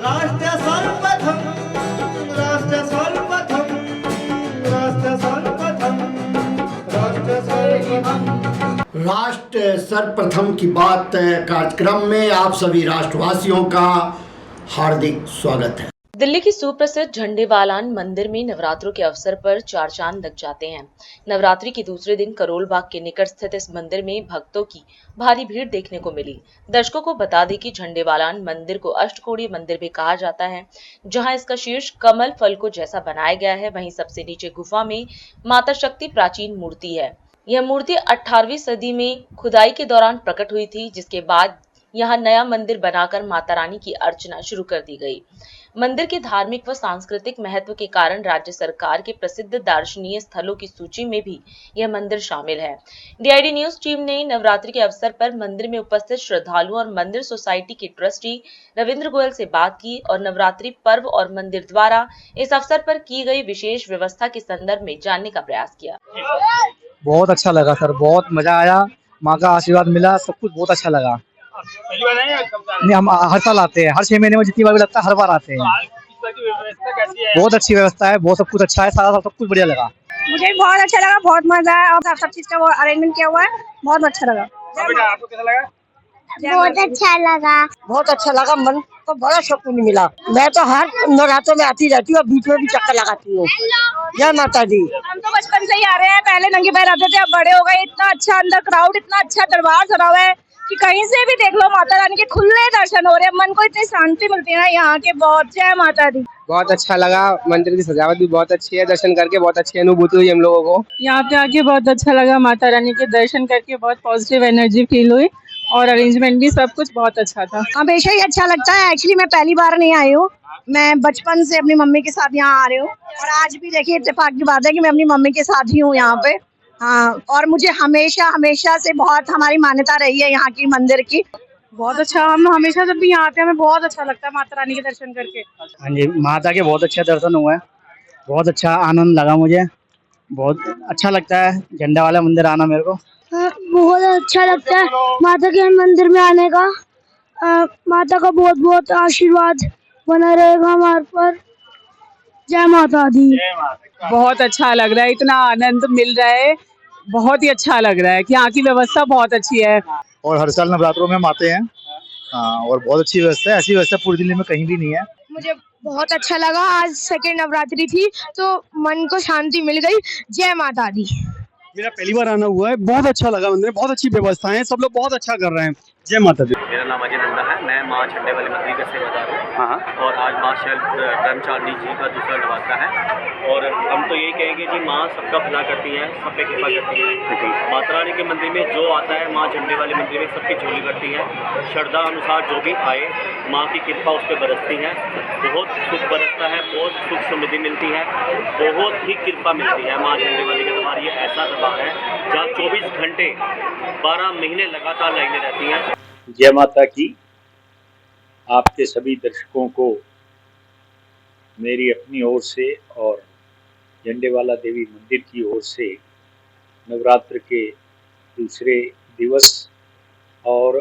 राष्ट्र सर्वप्रथम राष्ट्र सर्वप्रथम राष्ट्र सर्वप्रथम राष्ट्र सर्वप्रथम राष्ट्र सर्वप्रथम की बात कार्यक्रम में आप सभी राष्ट्रवासियों का हार्दिक स्वागत है। दिल्ली की सुप्रसिद्ध झंडेवालान मंदिर में नवरात्रों के अवसर पर चार चांद लग जाते हैं। नवरात्रि के दूसरे दिन करोल बाग के निकट स्थित इस मंदिर में भक्तों की भारी भीड़ देखने को मिली। दर्शकों को बता दें कि झंडेवालान मंदिर को अष्टकोणीय मंदिर भी कहा जाता है, जहां इसका शीर्ष कमल फल को जैसा बनाया गया है, वहीं सबसे नीचे गुफा में माता शक्ति प्राचीन मूर्ति है। यह मूर्ति 18वीं सदी में खुदाई के दौरान प्रकट हुई थी, जिसके बाद यहाँ नया मंदिर बनाकर माता रानी की अर्चना शुरू कर दी गई। मंदिर के धार्मिक व सांस्कृतिक महत्व के कारण राज्य सरकार के प्रसिद्ध दार्शनिक स्थलों की सूची में भी यह मंदिर शामिल है। डीआईडी न्यूज टीम ने नवरात्रि के अवसर पर मंदिर में उपस्थित श्रद्धालुओं और मंदिर सोसाइटी के ट्रस्टी रविंद्र गोयल से बात की और नवरात्रि पर्व और मंदिर द्वारा इस अवसर पर की गई विशेष व्यवस्था के संदर्भ में जानने का प्रयास किया। बहुत अच्छा लगा सर, बहुत मजा आया, माँ का आशीर्वाद मिला, सब कुछ बहुत अच्छा लगा। नहीं, हम हर साल आते हैं, हर 6 महीने में जितनी बार भी लगता है हर बार आते हैं। बहुत अच्छी व्यवस्था है, बहुत सब कुछ अच्छा है, सारा सब कुछ बढ़िया लगा। मुझे भी बहुत अच्छा लगा, बहुत मजा आया और सब चीज का वो अरेंजमेंट किया हुआ है, बहुत अच्छा लगा। आपको कैसा लगा? बहुत अच्छा लगा, बहुत अच्छा लगा, मन को बड़ा सुकून मिला। मैं तो हर नवरात्रों में आती रहती हूँ और बीच में भी चक्कर लगाती हूँ। जय माता दी। हम तो बचपन से ही आ रहे हैं, पहले नंगे पैर आते थे, अब बड़े हो गए। इतना अच्छा अंदर क्राउड, इतना अच्छा दरबार सजा हुआ है कि कहीं से भी देख लो माता रानी के खुले दर्शन हो रहे हैं। मन को इतनी शांति मिलती है ना यहाँ के। बहुत जय माता दी। बहुत अच्छा लगा, मंदिर की सजावट भी बहुत अच्छी है, दर्शन करके बहुत अच्छी अनुभूति हुई हम लोगों को। यहाँ पे आके बहुत अच्छा लगा, माता रानी के दर्शन करके बहुत पॉजिटिव एनर्जी फील हुई और अरेंजमेंट भी सब कुछ बहुत अच्छा था। हमेशा ही अच्छा लगता है। एक्चुअली मैं पहली बार नहीं आई हूँ, मैं बचपन से अपनी मम्मी के साथ यहाँ आ रही हूँ और आज भी देखिए इत्तेफाक की बात है कि मैं अपनी मम्मी के साथ ही हूँ यहाँ पे। हाँ, और मुझे हमेशा से बहुत हमारी मान्यता रही है यहाँ की मंदिर की। बहुत अच्छा, हम हमेशा जब भी यहाँ आते हैं हमें बहुत अच्छा लगता है माता रानी के दर्शन करके। हाँ जी, माता के बहुत अच्छे दर्शन हुए, बहुत अच्छा आनंद लगा मुझे, बहुत अच्छा लगता है झंडा वाला मंदिर आना मेरे को। बहुत अच्छा लगता है माता के मंदिर में आने का। माता का बहुत बहुत आशीर्वाद बना रहेगा हमारे पर। जय माता दी। बहुत अच्छा लग रहा है, इतना आनंद मिल रहा है, बहुत ही अच्छा लग रहा है कि यहाँ की व्यवस्था बहुत अच्छी है। और हर साल नवरात्रों में हम आते हैं। और बहुत अच्छी व्यवस्था है, ऐसी व्यवस्था पूरी दिल्ली में कहीं भी नहीं है। मुझे बहुत अच्छा लगा, आज सेकेंड नवरात्रि थी तो मन को शांति मिल गई। जय माता दी। मेरा पहली बार आना हुआ है, बहुत अच्छा लगा मंदिर, बहुत अच्छी व्यवस्थाएं हैं, सब लोग बहुत अच्छा कर रहे हैं। जय माता दी। मेरा नाम अजय नंदा है, मैं माँ झंडे वाले मंदिर का सेवादार हूँ। और आज माँ शैल ब्रह्मचारिणी जी का दूसरा नवासा है और हम तो यही कहेंगे जी, माँ सबका भला करती है, सब पे कृपा करती है। माता रानी के मंदिर में जो आता है, माँ झंडे वाले मंदिर में सबकी झोली करती है। श्रद्धा अनुसार जो भी आए, माँ की कृपा उस पर बरसती है, बहुत सुख बरसता है, बहुत सुख समृद्धि मिलती है, बहुत ही कृपा मिलती है। माँ झंडे वाले का दरबार ये ऐसा दरबार है जहाँ 24 घंटे 12 महीने लगातार लाइनें रहती हैं। जय माता की। आपके सभी दर्शकों को मेरी अपनी ओर से और झंडेवाला देवी मंदिर की ओर से नवरात्र के दूसरे दिवस और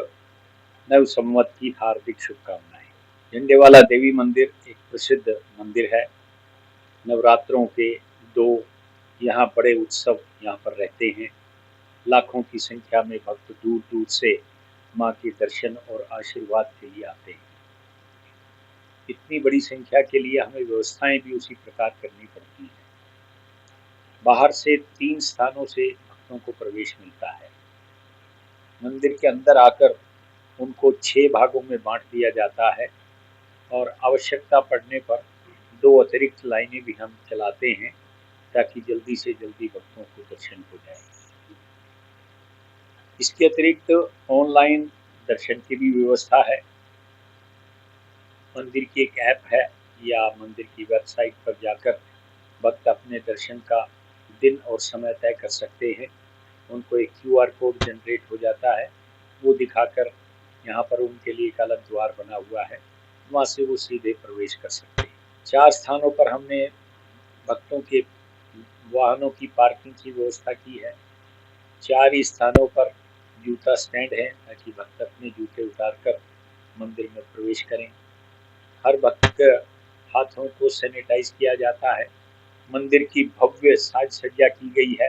नव संवत की हार्दिक शुभकामनाएं। झंडेवाला देवी मंदिर एक प्रसिद्ध मंदिर है। नवरात्रों के 2 यहाँ बड़े उत्सव यहाँ पर रहते हैं। लाखों की संख्या में भक्त दूर दूर से माँ के दर्शन और आशीर्वाद के लिए आते हैं। इतनी बड़ी संख्या के लिए हमें व्यवस्थाएं भी उसी प्रकार करनी पड़ती हैं। बाहर से 3 स्थानों से भक्तों को प्रवेश मिलता है। मंदिर के अंदर आकर उनको 6 भागों में बांट दिया जाता है और आवश्यकता पड़ने पर 2 अतिरिक्त लाइनें भी हम चलाते हैं ताकि जल्दी से जल्दी भक्तों को दर्शन हो जाए। इसके अतिरिक्त ऑनलाइन दर्शन की भी व्यवस्था है। मंदिर की एक ऐप है या मंदिर की वेबसाइट पर जाकर भक्त अपने दर्शन का दिन और समय तय कर सकते हैं। उनको एक QR कोड जनरेट हो जाता है, वो दिखाकर यहाँ पर उनके लिए एक अलग द्वार बना हुआ है, वहाँ से वो सीधे प्रवेश कर सकते हैं। 4 स्थानों पर हमने भक्तों के वाहनों की पार्किंग की व्यवस्था की है। 4 ही स्थानों पर जूता स्टैंड है ताकि भक्त अपने जूते उतारकर मंदिर में प्रवेश करें। हर भक्त के हाथों को सैनिटाइज किया जाता है। मंदिर की भव्य साज सज्जा की गई है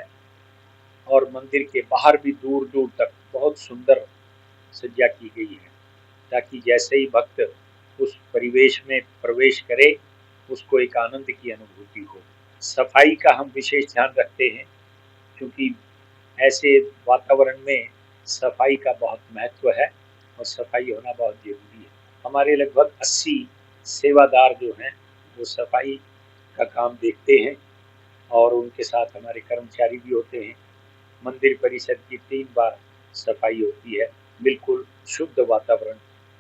और मंदिर के बाहर भी दूर दूर तक बहुत सुंदर सज्जा की गई है, ताकि जैसे ही भक्त उस परिवेश में प्रवेश करे उसको एक आनंद की अनुभूति हो। सफाई का हम विशेष ध्यान रखते हैं, क्योंकि ऐसे वातावरण में सफाई का बहुत महत्व है और सफाई होना बहुत जरूरी है। हमारे लगभग 80 सेवादार जो हैं वो सफाई का काम देखते हैं और उनके साथ हमारे कर्मचारी भी होते हैं। मंदिर परिसर की 3 बार सफाई होती है। बिल्कुल शुद्ध वातावरण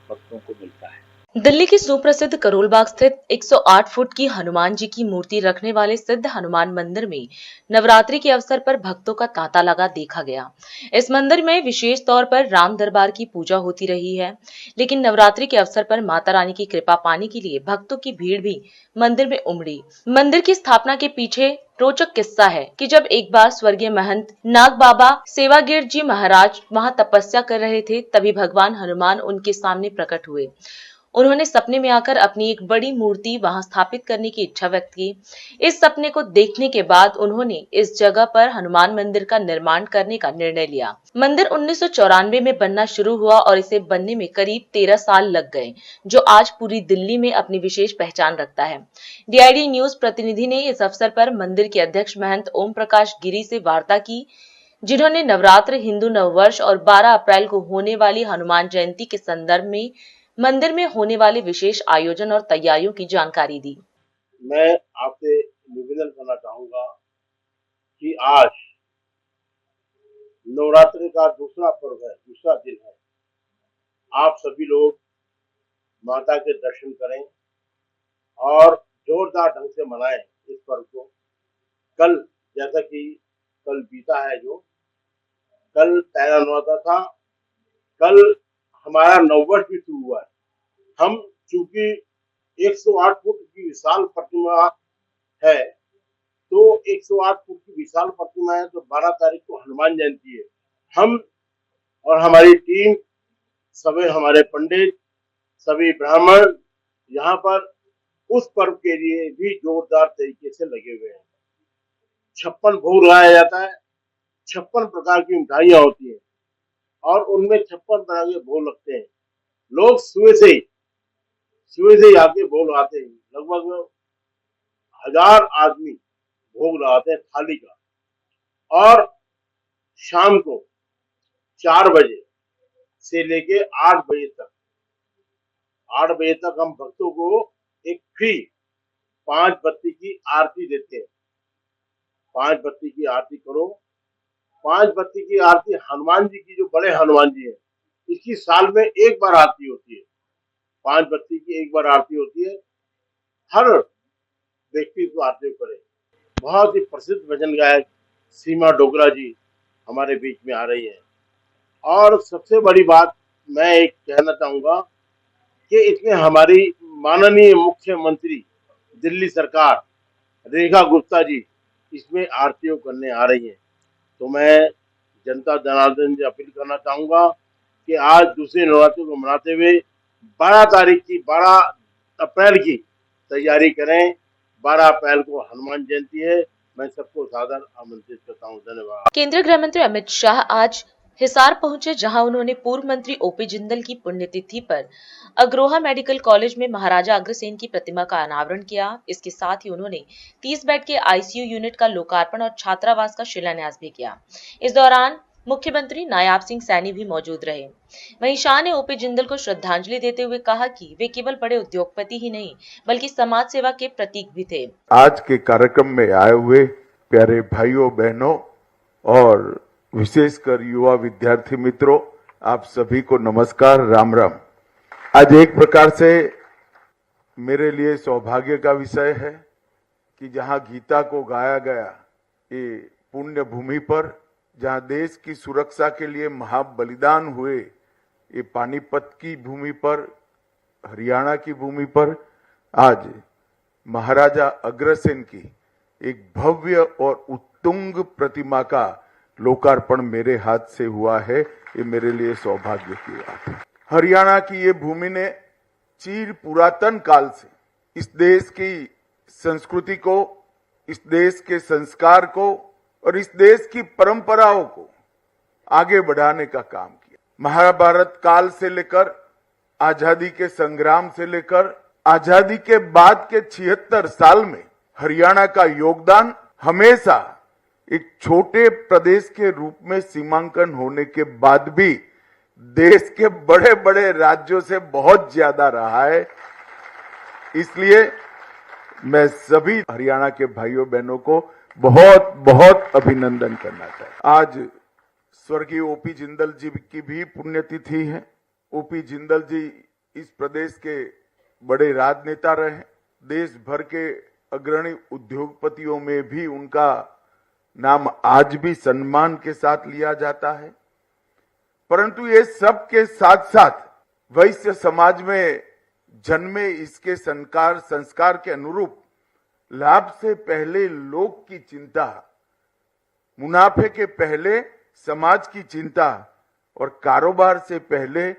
भक्तों को मिलता है। दिल्ली के सुप्रसिद्ध करोल बाग स्थित 108 फुट की हनुमान जी की मूर्ति रखने वाले सिद्ध हनुमान मंदिर में नवरात्रि के अवसर पर भक्तों का तांता लगा देखा गया। इस मंदिर में विशेष तौर पर राम दरबार की पूजा होती रही है, लेकिन नवरात्रि के अवसर पर माता रानी की कृपा पाने के लिए भक्तों की भीड़ भी मंदिर में उमड़ी। मंदिर की स्थापना के पीछे रोचक किस्सा है कि जब एक बार स्वर्गीय महंत नाग बाबा सेवागिर जी महाराज वहां तपस्या कर रहे थे, तभी भगवान हनुमान उनके सामने प्रकट हुए। उन्होंने सपने में आकर अपनी एक बड़ी मूर्ति वहां स्थापित करने की इच्छा व्यक्त की। इस सपने को देखने के बाद उन्होंने इस जगह पर हनुमान मंदिर का निर्माण करने का निर्णय लिया। मंदिर 1994 में बनना शुरू हुआ और इसे बनने में करीब 13 साल लग गए, जो आज पूरी दिल्ली में अपनी विशेष पहचान रखता है। DID न्यूज प्रतिनिधि ने इस अवसर पर मंदिर के अध्यक्ष महंत ओम प्रकाश गिरी से वार्ता की, जिन्होंने नवरात्र, हिंदू नववर्ष और 12 अप्रैल को होने वाली हनुमान जयंती के संदर्भ में मंदिर में होने वाले विशेष आयोजन और तैयारियों की जानकारी दी। मैं आपसे निवेदन करना चाहूंगा कि आज नवरात्रि का दूसरा पर्व है, दूसरा दिन है। आप सभी लोग माता के दर्शन करें और जोरदार ढंग से मनाएं इस पर्व को। कल, जैसा कि कल बीता है, जो कल पहला नवरात्र था, कल हमारा नववर्ष भी शुरू हुआ है। हम चूंकि 108 फुट की विशाल प्रतिमा है, तो 108 फुट की विशाल प्रतिमा है, तो 12 तारीख को हनुमान जयंती है। हम और हमारी टीम, सभी हमारे पंडित, सभी ब्राह्मण यहाँ पर उस पर्व के लिए भी जोरदार तरीके से लगे हुए हैं। 56 भोग लगाया जाता है, 56 प्रकार की मिठाइयाँ होती हैं और उनमें 56 तरह के भोग लगते हैं। लोग सुबह से ही आके भोग लगाते हैं। लगभग 1000 आदमी भोग लगाते हैं थाली का। और शाम को 4 बजे से लेके 8 बजे तक हम भक्तों को एक फ्री 5 बत्ती की आरती देते हैं। 5 बत्ती की आरती करो। 5 बत्ती की आरती हनुमान जी की, जो बड़े हनुमान जी है, इसकी साल में एक बार आरती होती है। 5 बत्ती की एक बार आरती होती है। हर व्यक्ति को आरती करे। बहुत ही प्रसिद्ध भजन गायक सीमा डोगरा जी हमारे बीच में आ रही है। और सबसे बड़ी बात मैं एक कहना चाहूंगा कि इसमें हमारी माननीय मुख्यमंत्री दिल्ली सरकार रेखा गुप्ता जी इसमें आरतियों करने आ रही हैं। तो मैं जनता जनार्दन से अपील करना चाहूंगा कि आज दूसरे नवरात्रि को मनाते हुए 12 अप्रैल की तैयारी करें। 12 अप्रैल को हनुमान जयंती है। मैं सबको सादर आमंत्रित करता हूं। धन्यवाद। केंद्रीय गृह मंत्री अमित शाह आज हिसार पहुंचे, जहां उन्होंने पूर्व मंत्री OP जिंदल की पुण्यतिथि पर अग्रोहा मेडिकल कॉलेज में महाराजा अग्रसेन की प्रतिमा का अनावरण किया। इसके साथ ही उन्होंने 30 बेड के ICU यूनिट का लोकार्पण और छात्रावास का शिलान्यास भी किया। इस दौरान मुख्यमंत्री नायाब सिंह सैनी भी मौजूद रहे। वहीं शाह ने OP जिंदल को श्रद्धांजलि देते हुए कहा कि वे केवल बड़े उद्योगपति ही नहीं, बल्कि समाज सेवा के प्रतीक भी थे। आज के कार्यक्रम में आए हुए प्यारे भाइयों बहनों और विशेषकर युवा विद्यार्थी मित्रों, आप सभी को नमस्कार, राम राम। आज एक प्रकार से मेरे लिए सौभाग्य का विषय है कि जहां गीता को गाया गया, ये पुण्य भूमि पर, जहां देश की सुरक्षा के लिए महाबलिदान हुए, ये पानीपत की भूमि पर, हरियाणा की भूमि पर आज महाराजा अग्रसेन की एक भव्य और उत्तुंग प्रतिमा का लोकार्पण मेरे हाथ से हुआ है। ये मेरे लिए सौभाग्य की बात है। हरियाणा की ये भूमि ने चीर पुरातन काल से इस देश की संस्कृति को, इस देश के संस्कार को और इस देश की परंपराओं को आगे बढ़ाने का काम किया। महाभारत काल से लेकर आजादी के संग्राम से लेकर आजादी के बाद के 76 साल में हरियाणा का योगदान हमेशा एक छोटे प्रदेश के रूप में सीमांकन होने के बाद भी देश के बड़े बड़े राज्यों से बहुत ज्यादा रहा है। इसलिए मैं सभी हरियाणा के भाइयों बहनों को बहुत बहुत अभिनंदन करना चाहता हूं। आज स्वर्गीय ओपी जिंदल जी की भी पुण्यतिथि है। ओपी जिंदल जी इस प्रदेश के बड़े राजनेता रहे। देश भर के अग्रणी उद्योगपतियों में भी उनका नाम आज भी सम्मान के साथ लिया जाता है। परंतु ये सब के साथ साथ वैश्य समाज में जन्मे इसके संस्कार के अनुरूप लाभ से पहले लोक की चिंता, मुनाफे के पहले समाज की चिंता और कारोबार से पहले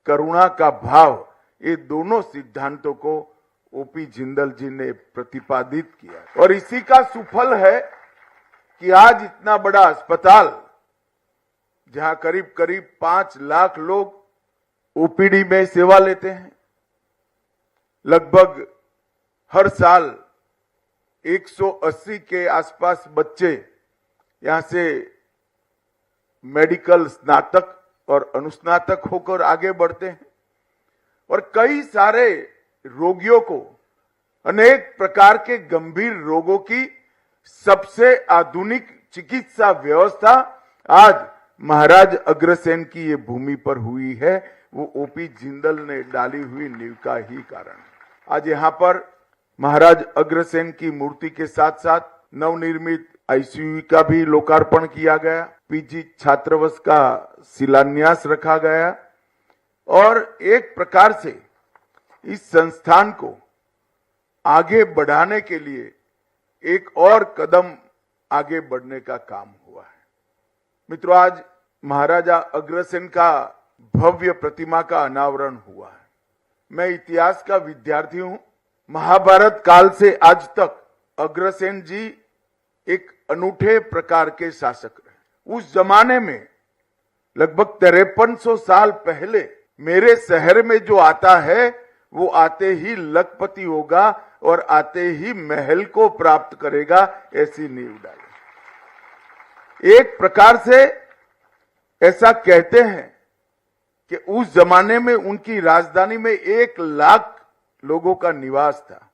करुणा का भाव, ये दोनों सिद्धांतों को ओपी जिंदल जी ने प्रतिपादित किया और इसी का सुफल है कि आज इतना बड़ा अस्पताल जहां करीब करीब 5 लाख लोग ओपीडी में सेवा लेते हैं, लगभग हर साल 180 के आसपास बच्चे यहां से मेडिकल स्नातक और अनुस्नातक होकर आगे बढ़ते हैं और कई सारे रोगियों को अनेक प्रकार के गंभीर रोगों की सबसे आधुनिक चिकित्सा व्यवस्था आज महाराज अग्रसेन की ये भूमि पर हुई है। वो ओपी जिंदल ने डाली हुई नींव का ही कारण है। आज यहाँ पर महाराज अग्रसेन की मूर्ति के साथ साथ नवनिर्मित आईसीयू का भी लोकार्पण किया गया, पीजी छात्रावास का शिलान्यास रखा गया और एक प्रकार से इस संस्थान को आगे बढ़ाने के लिए एक और कदम आगे बढ़ने का काम हुआ है। मित्रों, आज महाराजा अग्रसेन का भव्य प्रतिमा का अनावरण हुआ है। मैं इतिहास का विद्यार्थी हूं। महाभारत काल से आज तक अग्रसेन जी एक अनूठे प्रकार के शासक रहे। उस जमाने में लगभग 5300 साल पहले मेरे शहर में जो आता है वो आते ही लखपति होगा और आते ही महल को प्राप्त करेगा, ऐसी नींव डाली। एक प्रकार से ऐसा कहते हैं कि उस जमाने में उनकी राजधानी में 1 लाख लोगों का निवास था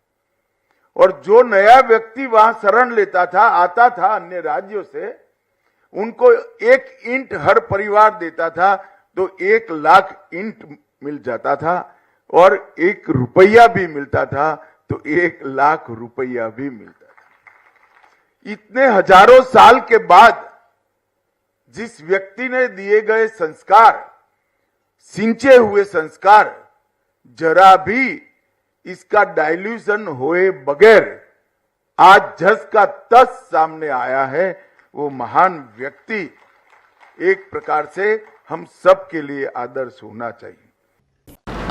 और जो नया व्यक्ति वहां शरण लेता था, आता था अन्य राज्यों से, उनको 1 ईंट हर परिवार देता था तो 1 लाख ईंट मिल जाता था और 1 रुपया भी मिलता था तो 1 लाख रुपया भी मिलता था। इतने हजारों साल के बाद जिस व्यक्ति ने दिए गए संस्कार, सिंचे हुए संस्कार, जरा भी इसका डाइल्यूशन होए बगैर आज झस का तस सामने आया है, वो महान व्यक्ति एक प्रकार से हम सब के लिए आदर्श होना चाहिए।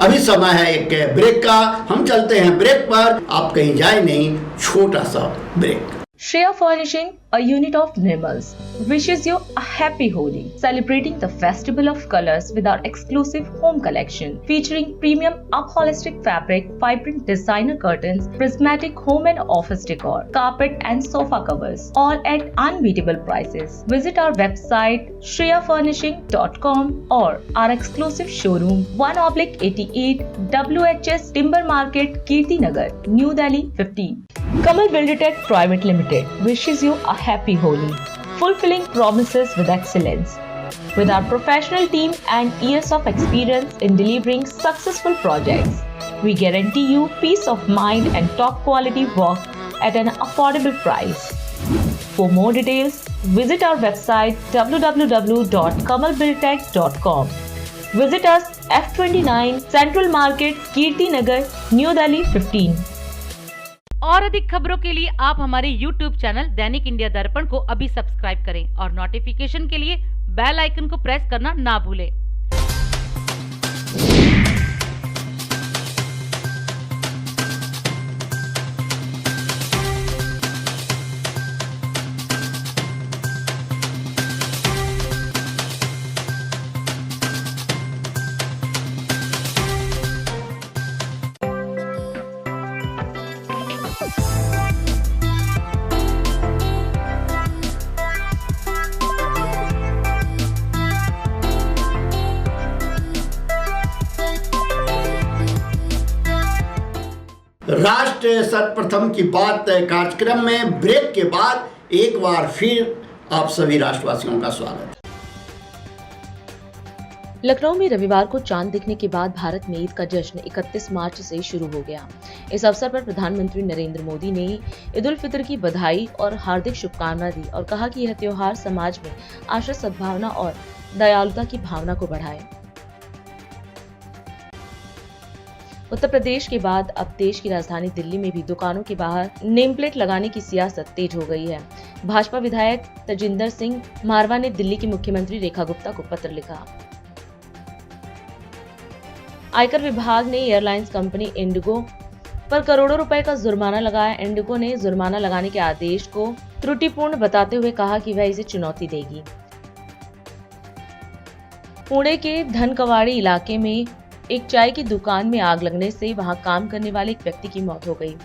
अभी समय है एक ब्रेक का। हम चलते हैं ब्रेक पर, आप कहीं जाए नहीं, छोटा सा break. Shreya Furnishing, a unit of Nirmals, wishes you a happy Holi, celebrating the festival of colors with our exclusive home collection featuring premium upholstered fabric, vibrant designer curtains, prismatic home and office decor, carpet and sofa covers, all at unbeatable prices. Visit our website shreyafurnishing.com or our exclusive showroom 1/88 WHS Timber Market, Kirti Nagar, New Delhi 15. Kamal Buildtech Private Limited wishes you a happy Holi, fulfilling promises with excellence. With our professional team and years of experience in delivering successful projects, we guarantee you peace of mind and top quality work at an affordable price. For more details, visit our website www.kamalbuildtech.com. Visit us F29 Central Market, Kirti Nagar, New Delhi 15. और अधिक खबरों के लिए आप हमारे YouTube channel दैनिक India दर्पण को अभी सब्सक्राइब करें और नोटिफिकेशन के लिए बेल आइकन को प्रेस करना ना भूलें। राष्ट्र सर्वप्रथम की बात कार्यक्रम में ब्रेक के बाद एक बार फिर आप सभी राष्ट्रवासियों का स्वागत है। लखनऊ में रविवार को चांद दिखने के बाद भारत में ईद का जश्न 31 मार्च से शुरू हो गया। इस अवसर पर प्रधानमंत्री नरेंद्र मोदी ने ईद उल फितर की बधाई और हार्दिक शुभकामनाएं दी और कहा कि यह त्योहार समाज में आशा, सद्भावना और दयालुता की भावना को बढ़ाए। उत्तर प्रदेश के बाद अब देश की राजधानी दिल्ली में भी दुकानों के बाहर नेम प्लेट लगाने की सियासत तेज हो गई है। भाजपा विधायक तजिंदर सिंह मारवा ने दिल्ली की मुख्यमंत्री रेखा गुप्ता को पत्र लिखा। आयकर विभाग ने एयरलाइंस कंपनी इंडिगो पर करोड़ों रुपए का जुर्माना लगाया। इंडिगो ने जुर्माना लगाने के आदेश को त्रुटिपूर्ण बताते हुए कहा कि वह इसे चुनौती देगी। पुणे के धनकवाड़ी इलाके में एक चाय की दुकान में आग लगने से वहां काम करने वाले एक व्यक्ति की मौत हो गई।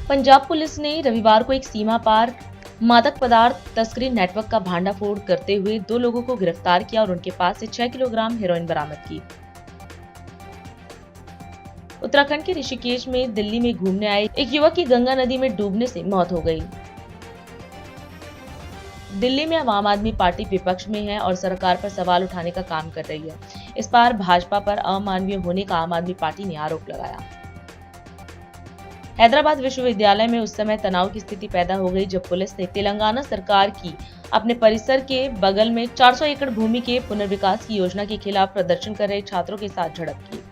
पंजाब पुलिस ने रविवार को एक सीमा पार मादक पदार्थ तस्करी नेटवर्क का भांडाफोड़ करते हुए 2 लोगों को गिरफ्तार किया और उनके पास से 6 किलोग्राम हेरोइन बरामद की। उत्तराखंड के ऋषिकेश में दिल्ली में घूमने आए एक युवक की गंगा नदी में डूबने से मौत हो गई। दिल्ली में अब आम आदमी पार्टी विपक्ष में है और सरकार पर सवाल उठाने का काम कर रही है। इस बार भाजपा पर अमानवीय होने का आम आदमी पार्टी ने आरोप लगाया। हैदराबाद विश्वविद्यालय में उस समय तनाव की स्थिति पैदा हो गई जब पुलिस ने तेलंगाना सरकार की अपने परिसर के बगल में 400 एकड़ भूमि के पुनर्विकास की योजना के खिलाफ प्रदर्शन कर रहे छात्रों के साथ झड़प की।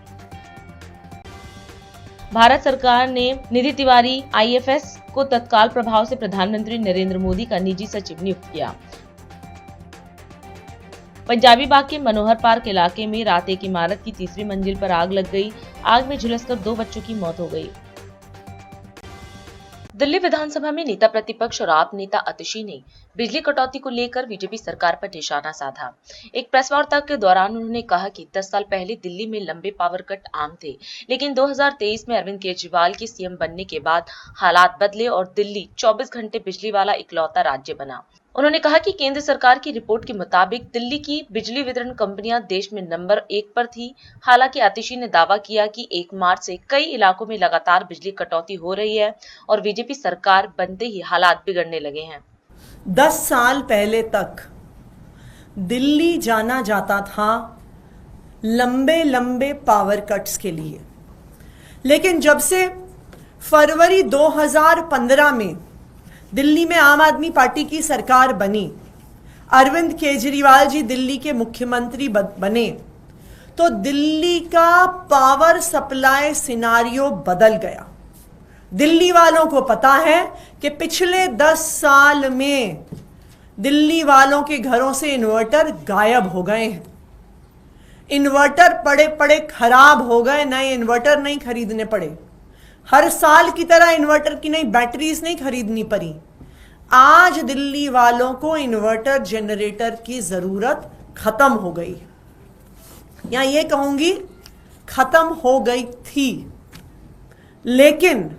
भारत सरकार ने निधि तिवारी आईएफएस को तत्काल प्रभाव से प्रधानमंत्री नरेंद्र मोदी का निजी सचिव नियुक्त किया। पंजाबी बाग के मनोहर पार्क इलाके में रात एक इमारत की 3री मंजिल पर आग लग गई। आग में झुलसकर 2 बच्चों की मौत हो गई। दिल्ली विधानसभा में नेता प्रतिपक्ष और आप नेता आतिशी ने बिजली कटौती को लेकर बीजेपी सरकार पर निशाना साधा। एक प्रेस वार्ता के दौरान उन्होंने कहा कि 10 साल पहले दिल्ली में लंबे पावर कट आम थे, लेकिन 2023 में अरविंद केजरीवाल के सीएम बनने के बाद हालात बदले और दिल्ली 24 घंटे बिजली वाला इकलौता राज्य बना। उन्होंने कहा कि केंद्र सरकार की रिपोर्ट के मुताबिक दिल्ली की बिजली वितरण कंपनियां देश में नंबर 1 पर थी। हालांकि आतिशी ने दावा किया कि 1 मार्च से कई इलाकों में लगातार बिजली कटौती हो रही है और बीजेपी सरकार बनते ही हालात बिगड़ने लगे हैं। 10 साल पहले तक दिल्ली जाना जाता था लंबे लंबे पावर कट्स के लिए, लेकिन जब से फरवरी 2015 में दिल्ली में आम आदमी पार्टी की सरकार बनी, अरविंद केजरीवाल जी दिल्ली के मुख्यमंत्री बने, तो दिल्ली का पावर सप्लाई सिनारियो बदल गया। दिल्ली वालों को पता है कि पिछले 10 साल में दिल्ली वालों के घरों से इन्वर्टर गायब हो गए हैं। इन्वर्टर पड़े पड़े खराब हो गए, नए इन्वर्टर नहीं खरीदने पड़े। हर साल की तरह इन्वर्टर की नई बैटरीज नहीं खरीदनी पड़ी। आज दिल्ली वालों को इन्वर्टर जनरेटर की जरूरत खत्म हो गई, या ये कहूंगी खत्म हो गई थी। लेकिन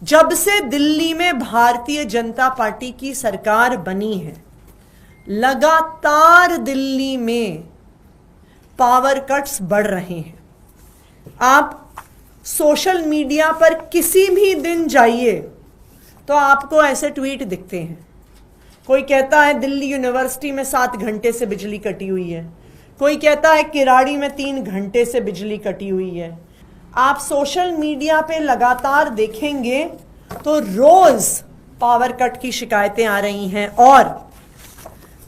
जब से दिल्ली में भारतीय जनता पार्टी की सरकार बनी है, लगातार दिल्ली में पावर कट्स बढ़ रहे हैं। आप सोशल मीडिया पर किसी भी दिन जाइए तो आपको ऐसे ट्वीट दिखते हैं। कोई कहता है दिल्ली यूनिवर्सिटी में 7 घंटे से बिजली कटी हुई है, कोई कहता है किराड़ी में 3 घंटे से बिजली कटी हुई है। आप सोशल मीडिया पे लगातार देखेंगे तो रोज पावर कट की शिकायतें आ रही हैं और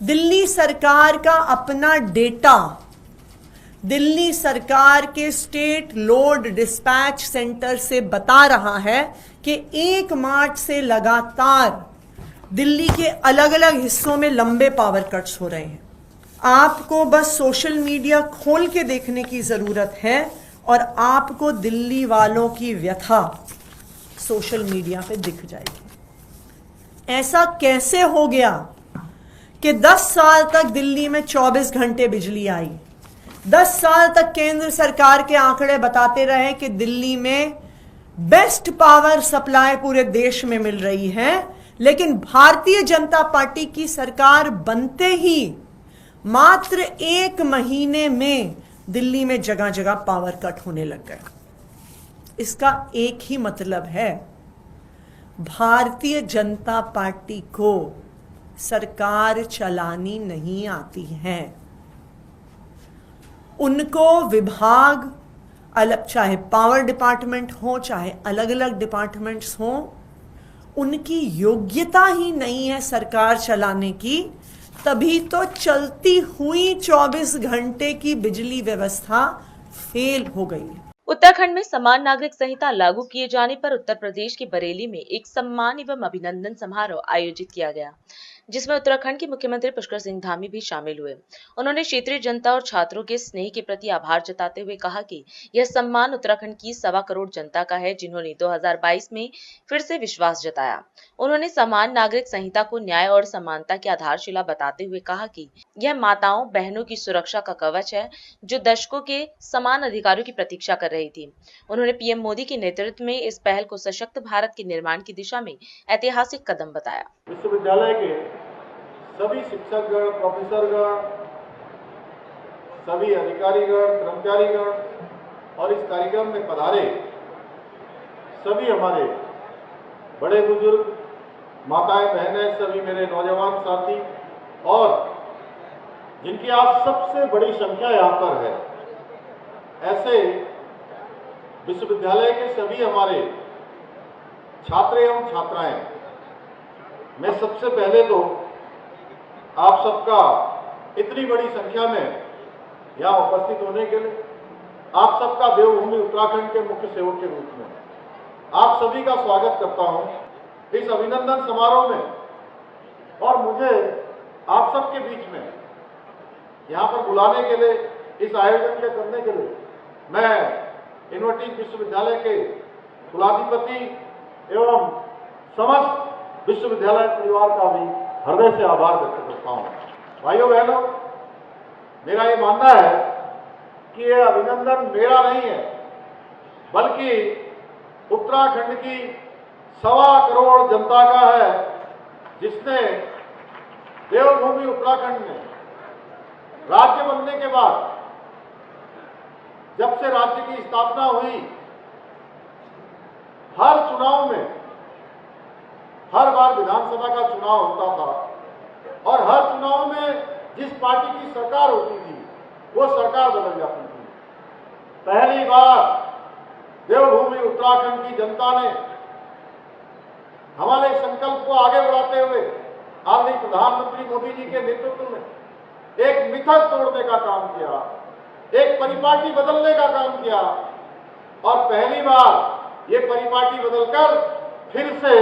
दिल्ली सरकार का अपना डेटा, दिल्ली सरकार के स्टेट लोड डिस्पैच सेंटर से बता रहा है कि 1 मार्च से लगातार दिल्ली के अलग अलग हिस्सों में लंबे पावर कट्स हो रहे हैं। आपको बस सोशल मीडिया खोल के देखने की जरूरत है और आपको दिल्ली वालों की व्यथा सोशल मीडिया पे दिख जाएगी। ऐसा कैसे हो गया कि 10 साल तक दिल्ली में 24 घंटे बिजली आई? 10 साल तक केंद्र सरकार के आंकड़े बताते रहे कि दिल्ली में बेस्ट पावर सप्लाई पूरे देश में मिल रही है, लेकिन भारतीय जनता पार्टी की सरकार बनते ही मात्र 1 महीने में दिल्ली में जगह जगह पावर कट होने लग गए। इसका एक ही मतलब है, भारतीय जनता पार्टी को सरकार चलानी नहीं आती है। उनको विभाग अलग, चाहे पावर डिपार्टमेंट हो चाहे अलग अलग डिपार्टमेंट्स हो, उनकी योग्यता ही नहीं है सरकार चलाने की। तभी तो चलती हुई 24 घंटे की बिजली व्यवस्था फेल हो गई है। उत्तराखंड में समान नागरिक संहिता लागू किए जाने पर उत्तर प्रदेश के बरेली में एक सम्मान एवं अभिनंदन समारोह आयोजित किया गया, जिसमें उत्तराखंड के मुख्यमंत्री पुष्कर सिंह धामी भी शामिल हुए। उन्होंने क्षेत्रीय जनता और छात्रों के स्नेह के प्रति आभार जताते हुए कहा कि यह सम्मान उत्तराखंड की 1.25 करोड़ जनता का है, जिन्होंने 2022 में फिर से विश्वास जताया। उन्होंने समान नागरिक संहिता को न्याय और समानता की आधारशिला बताते हुए कहा कि यह माताओं बहनों की सुरक्षा का कवच है, जो दशकों के समान अधिकारों की प्रतीक्षा कर रही थी। उन्होंने पीएम मोदी के नेतृत्व में इस पहल को सशक्त भारत के निर्माण की दिशा में ऐतिहासिक कदम बताया। विश्वविद्यालय के सभी शिक्षकगण, प्रोफेसरगण, सभी अधिकारीगण, कर्मचारीगण और इस कार्यक्रम में पधारे सभी हमारे बड़े बुजुर्ग, माताएं, बहनें, सभी मेरे नौजवान साथी और जिनकी आज सबसे बड़ी संख्या यहाँ पर है, ऐसे विश्वविद्यालय के सभी हमारे छात्र एवं छात्राएं, मैं सबसे पहले तो आप सबका इतनी बड़ी संख्या में यहाँ उपस्थित होने के लिए, आप सबका देवभूमि उत्तराखंड के मुख्य सेवक के रूप में आप सभी का स्वागत करता हूँ इस अभिनंदन समारोह में। और मुझे आप सबके बीच में यहाँ पर बुलाने के लिए, इस आयोजन के करने के लिए मैं यूनिवर्सिटी विश्वविद्यालय के कुलाधिपति एवं समस्त विश्वविद्यालय परिवार का भी हृदय से आभार व्यक्त करता हूँ। भाइयों बहनों, मेरा ये मानना है कि यह अभिनंदन मेरा नहीं है, बल्कि उत्तराखंड की 1.25 करोड़ जनता का है, जिसने देवभूमि उत्तराखंड में राज्य बनने के बाद, जब से राज्य की स्थापना हुई, हर चुनाव में, हर बार विधानसभा का चुनाव होता था और हर चुनाव में जिस पार्टी की सरकार होती थी वो सरकार बदल जाती थी। पहली बार देवभूमि उत्तराखंड की जनता ने हमारे संकल्प को आगे बढ़ाते हुए आदरणीय प्रधानमंत्री मोदी जी के नेतृत्व में एक मिथक तोड़ने का काम किया, एक परिपाटी बदलने का काम किया और पहली बार ये परिपाटी बदलकर फिर से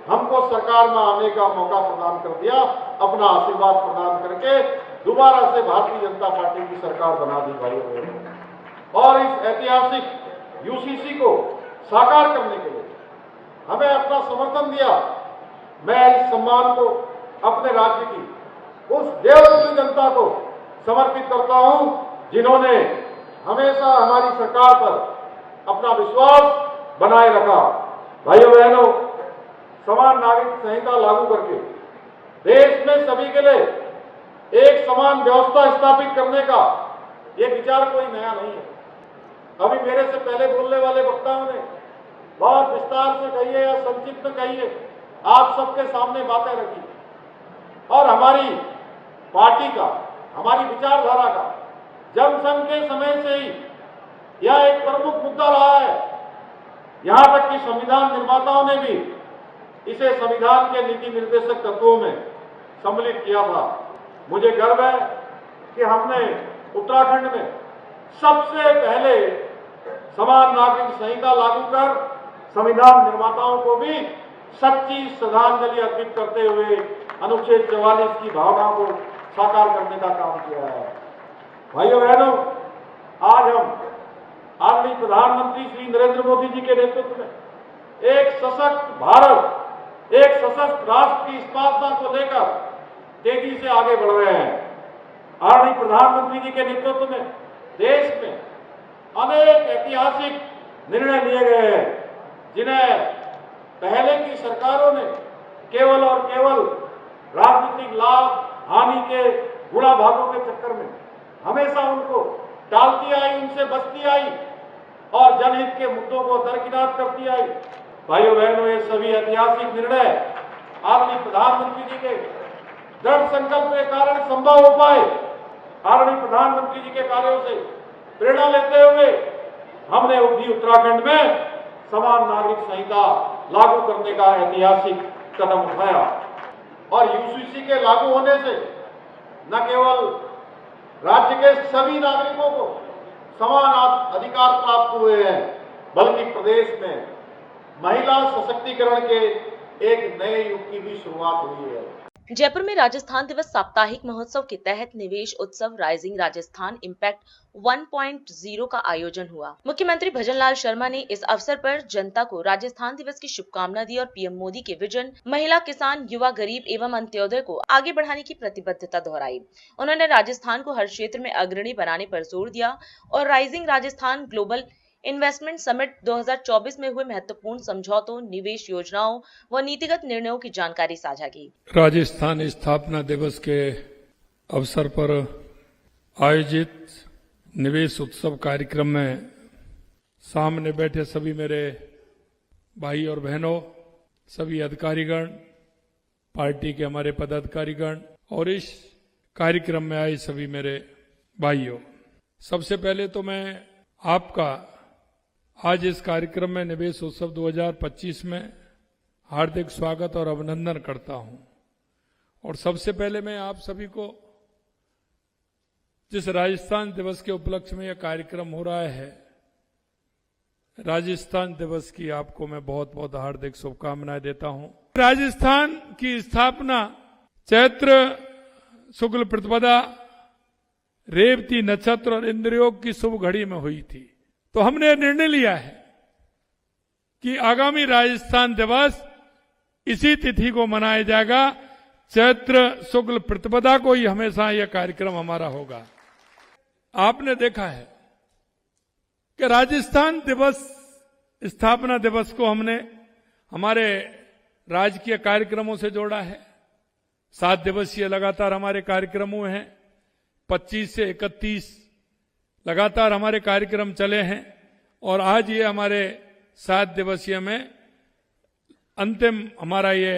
हमको सरकार में आने का मौका प्रदान कर दिया, अपना आशीर्वाद प्रदान करके दोबारा से भारतीय जनता पार्टी की सरकार बना दी भाइयों बहनों। और इस ऐतिहासिक यूसीसी को साकार करने के लिए हमें अपना समर्थन दिया। मैं इस सम्मान को अपने राज्य की उस देवभूमि जनता को समर्पित करता हूं, जिन्होंने हमेशा हमारी सरकार पर अपना विश्वास बनाए रखा। भाइयों बहनों, समान नागरिक संहिता लागू करके देश में सभी के लिए एक समान व्यवस्था स्थापित करने का ये विचार कोई नया नहीं है। अभी मेरे से पहले बोलने वाले वक्ताओं ने बहुत विस्तार से कहिए या संक्षिप्त में कहिए, आप सबके सामने बातें रखी और हमारी पार्टी का, हमारी विचारधारा का जनसंघ के समय से ही यह एक प्रमुख मुद्दा रहा है। यहां तक कि संविधान निर्माताओं ने भी इसे संविधान के नीति निर्देशक तत्वों में सम्मिलित किया था। मुझे गर्व है कि हमने उत्तराखंड में सबसे पहले समान नागरिक संहिता लागू कर संविधान निर्माताओं को भी सच्ची श्रद्धांजलि अर्पित करते हुए अनुच्छेद 44 की भावना को साकार करने का काम किया है। भाइयों बहनों, आज हम आदरणीय प्रधानमंत्री श्री नरेंद्र मोदी जी के नेतृत्व में एक सशक्त भारत, एक सशक्त राष्ट्र की स्थापना को लेकर तेजी से आगे बढ़ रहे हैं। आदरणीय प्रधानमंत्री जी के नेतृत्व में देश में अनेक ऐतिहासिक निर्णय लिए गए हैं, जिन्हें पहले की सरकारों ने केवल और केवल राजनीतिक लाभ हानि के गुणा भागों के चक्कर में हमेशा उनको टालती आई, उनसे बचती आई और जनहित के मुद्दों को दरकिनार करती आई। भाइयों बहनों, ये सभी ऐतिहासिक निर्णय आदरणीय प्रधानमंत्री जी के दृढ़ संकल्प के कारण संभव हो पाए। आदरणीय प्रधानमंत्री जी के कार्यों से प्रेरणा लेते हुए हमने भी उत्तराखंड में समान नागरिक संहिता लागू करने का ऐतिहासिक कदम उठाया और यूसीसी के लागू होने से न केवल राज्य के सभी नागरिकों को समान अधिकार प्राप्त हुए हैं, बल्कि प्रदेश में महिला सशक्तिकरण के एक नए युग की भी शुरुआत हुई है। जयपुर में राजस्थान दिवस साप्ताहिक महोत्सव के तहत निवेश उत्सव राइजिंग राजस्थान इम्पैक्ट 1.0 का आयोजन हुआ। मुख्यमंत्री भजनलाल शर्मा ने इस अवसर पर जनता को राजस्थान दिवस की शुभकामना दी और पीएम मोदी के विजन महिला, किसान, युवा, गरीब एवं अंत्योदय को आगे बढ़ाने की प्रतिबद्धता दोहराई। उन्होंने राजस्थान को हर क्षेत्र में अग्रणी बनाने पर जोर दिया और rising Rajasthan global investment summit 2024 में हुए महत्वपूर्ण समझौतों, निवेश योजनाओं व नीतिगत निर्णयों की जानकारी साझा की। राजस्थान स्थापना दिवस के अवसर पर आयोजित निवेश उत्सव कार्यक्रम में सामने बैठे सभी मेरे भाई और बहनों, सभी अधिकारीगण, पार्टी के हमारे पदाधिकारीगण और इस कार्यक्रम में आए सभी मेरे भाइयों, सबसे पहले तो मैं आपका आज इस कार्यक्रम में निवेश उत्सव 2025 में हार्दिक स्वागत और अभिनंदन करता हूं। और सबसे पहले मैं आप सभी को जिस राजस्थान दिवस के उपलक्ष्य में यह कार्यक्रम हो रहा है, राजस्थान दिवस की आपको मैं बहुत बहुत हार्दिक शुभकामनाएं देता हूं। राजस्थान की स्थापना चैत्र शुक्ल प्रतिपदा रेवती नक्षत्र और इंद्रयोग की शुभ घड़ी में हुई थी। तो हमने निर्णय लिया है कि आगामी राजस्थान दिवस इसी तिथि को मनाया जाएगा, चैत्र शुक्ल प्रतिपदा को ही हमेशा यह कार्यक्रम हमारा होगा। आपने देखा है कि राजस्थान दिवस स्थापना दिवस को हमने हमारे राजकीय कार्यक्रमों से जोड़ा है। 7 दिवसीय लगातार हमारे कार्यक्रम हुए हैं, 25 से 31 लगातार हमारे कार्यक्रम चले हैं और आज ये हमारे 7 दिवसीय में अंतिम हमारा ये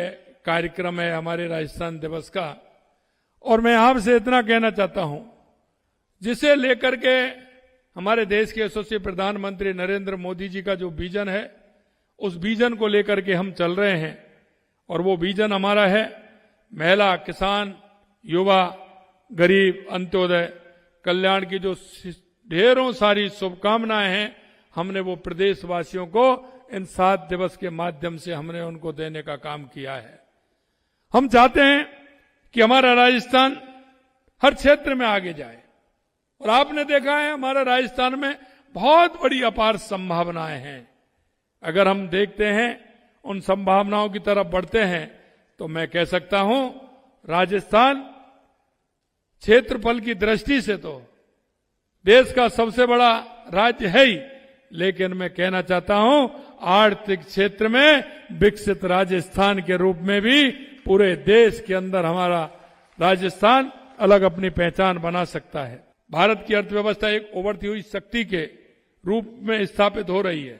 कार्यक्रम है हमारे राजस्थान दिवस का। और मैं आपसे इतना कहना चाहता हूं, जिसे लेकर के हमारे देश के यशस्वी प्रधानमंत्री नरेंद्र मोदी जी का जो विजन है, उस विजन को लेकर के हम चल रहे हैं और वो विजन हमारा है महिला, किसान, युवा, गरीब, अंत्योदय कल्याण की जो ढेरों सारी शुभकामनाएं हैं, हमने वो प्रदेशवासियों को इन 7 दिवस के माध्यम से हमने उनको देने का काम किया है। हम चाहते हैं कि हमारा राजस्थान हर क्षेत्र में आगे जाए और आपने देखा है हमारा राजस्थान में बहुत बड़ी अपार संभावनाएं हैं। अगर हम देखते हैं उन संभावनाओं की तरफ बढ़ते हैं तो मैं कह सकता हूं राजस्थान क्षेत्रफल की दृष्टि से तो देश का सबसे बड़ा राज्य है ही, लेकिन मैं कहना चाहता हूं आर्थिक क्षेत्र में विकसित राजस्थान के रूप में भी पूरे देश के अंदर हमारा राजस्थान अलग अपनी पहचान बना सकता है। भारत की अर्थव्यवस्था एक उभरती हुई शक्ति के रूप में स्थापित हो रही है।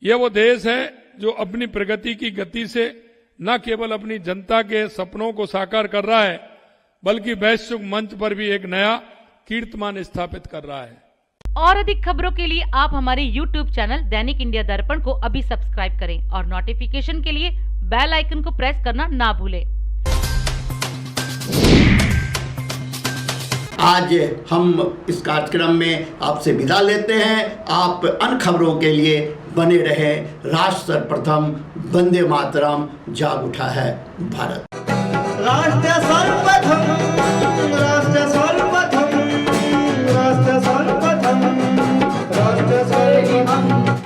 यह वो देश है जो अपनी प्रगति की गति से न केवल अपनी जनता के सपनों को साकार कर रहा है, बल्कि वैश्विक मंच पर भी एक नया कीर्तिमान स्थापित कर रहा है। और अधिक खबरों के लिए आप हमारे YouTube चैनल दैनिक इंडिया दर्पण को अभी सब्सक्राइब करें और नोटिफिकेशन के लिए बेल आइकन को प्रेस करना ना भूलें। आज हम इस कार्यक्रम में आपसे विदा लेते हैं। आप अन्य खबरों के लिए बने रहे। राष्ट्र सर्वप्रथम, वंदे मातरम, जाग उठा है भारत। राष्ट्र सर्वप्रथम